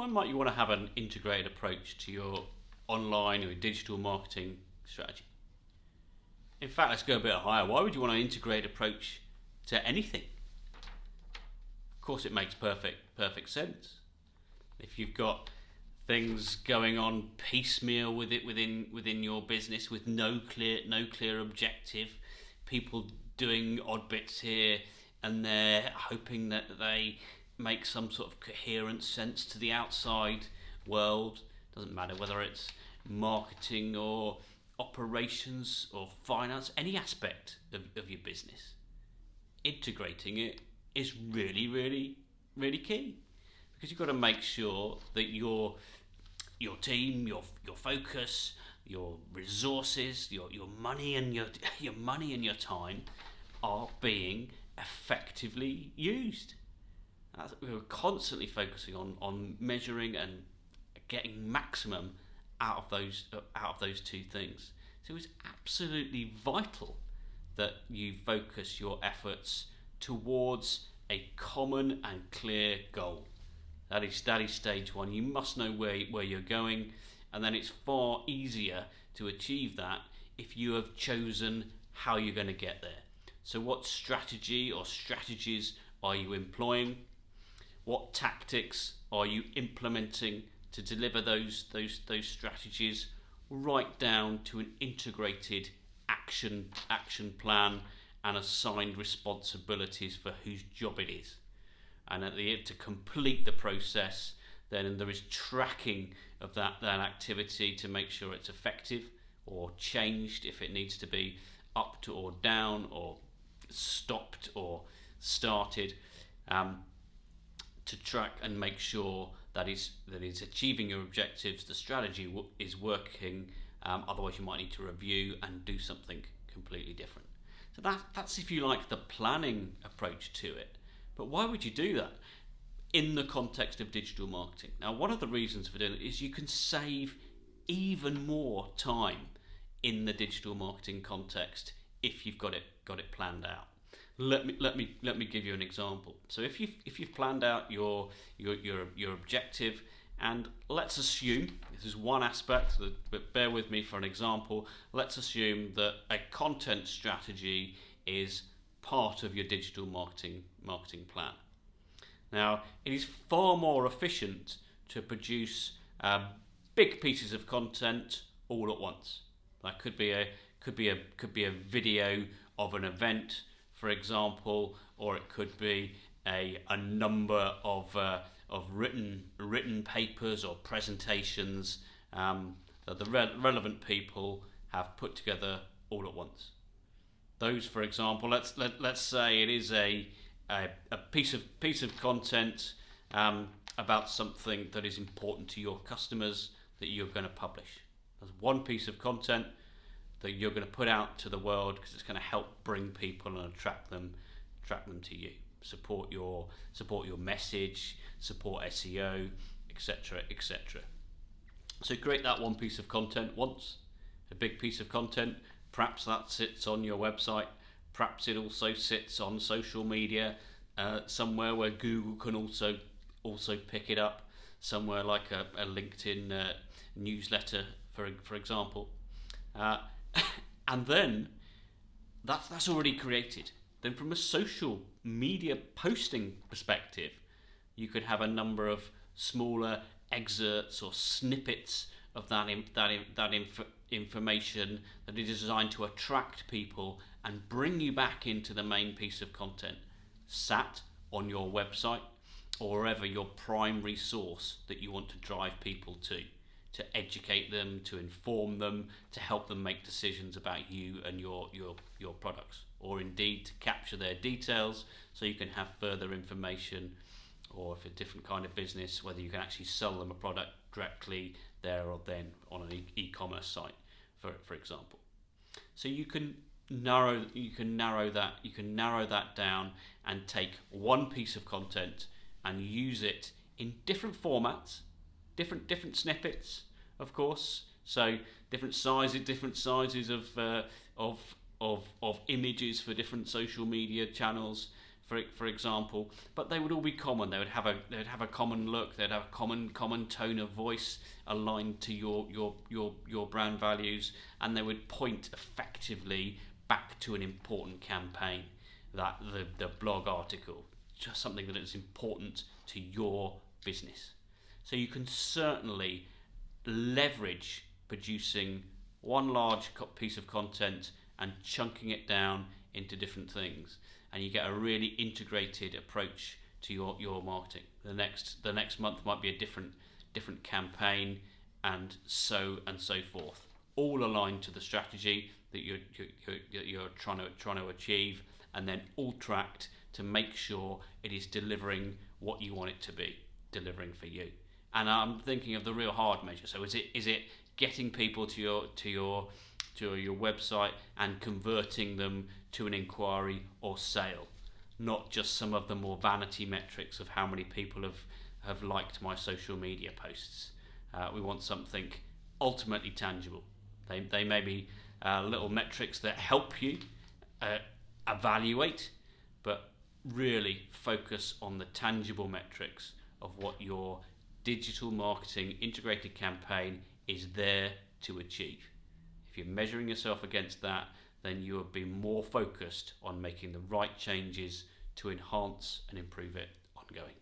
why might you want to have an integrated approach to your online or digital marketing strategy? In fact, let's go a bit higher. Why would you want an integrated approach to anything? Of course, it makes perfect sense. If you've got things going on piecemeal within your business with no clear objective, people doing odd bits here and there, hoping that they make some sort of coherent sense to the outside world. Doesn't matter whether it's marketing or operations or finance, any aspect of your business. Integrating it is really key, because you've got to make sure that your team, your focus, your resources, your money and your money and your time are being effectively used. We're constantly focusing on measuring and getting maximum out of those two things. So it's absolutely vital that you focus your efforts towards a common and clear goal. That is stage one. You must know where you're going, and then it's far easier to achieve that if you have chosen how you're going to get there. So what strategy or strategies are you employing? What tactics are you implementing to deliver those strategies, right down to an integrated action plan and assigned responsibilities for whose job it is. And at the end, to complete the process, then there is tracking of that activity to make sure it's effective or changed if it needs to be upped or down or stopped or started, to track and make sure that is achieving your objectives, the strategy is working, otherwise you might need to review and do something completely different. So that's, if you like, the planning approach to it. But why would you do that in the context of digital marketing? Now, one of the reasons for doing it is you can save even more time in the digital marketing context if you've got it planned out. Let me give you an example. So if you've planned out your objective, and let's assume this is one aspect, but bear with me for an example. Let's assume that a content strategy is part of your digital marketing plan. Now, it is far more efficient to produce big pieces of content all at once. That could be a video of an event, for example, or it could be a number of written papers or presentations that the relevant people have put together all at once. Those, for example, let's say it is a piece of content about something that is important to your customers that you're going to publish. There's one piece of content that you're going to put out to the world because it's going to help bring people and attract them to you. Support your message, support SEO, etc. So create that one piece of content once, a big piece of content. Perhaps that sits on your website. Perhaps it also sits on social media, somewhere where Google can also pick it up. Somewhere like a LinkedIn newsletter, for example. And then that's already created. Then from a social media posting perspective, you could have a number of smaller excerpts or snippets of that information that is designed to attract people and bring you back into the main piece of content, sat on your website or wherever your primary source that you want to drive people to educate them, to inform them, to help them make decisions about you and your products, or indeed to capture their details so you can have further information, or if a different kind of business, whether you can actually sell them a product directly there or then on an e-commerce site, for example. So you can narrow that down and take one piece of content and use it in different formats, different snippets, of course. So different sizes of images for different social media channels. for example, but they would all be common. They would have a common look. They'd have a common tone of voice aligned to your brand values, and they would point effectively back to an important campaign, that the blog article, just something that is important to your business. So you can certainly leverage producing one large piece of content and chunking it down into different things, and you get a really integrated approach to your marketing. The next month might be a different campaign, and so forth, all aligned to the strategy that you're trying to achieve, and then all tracked to make sure it is delivering what you want it to be delivering for you. And I'm thinking of the real hard measure. So is it getting people to your website and converting them to an inquiry or sale, not just some of the more vanity metrics of how many people have liked my social media posts. We want something ultimately tangible. They may be little metrics that help you evaluate, but really focus on the tangible metrics of what your digital marketing integrated campaign is there to achieve. If you're measuring yourself against that, then you will be more focused on making the right changes to enhance and improve it ongoing.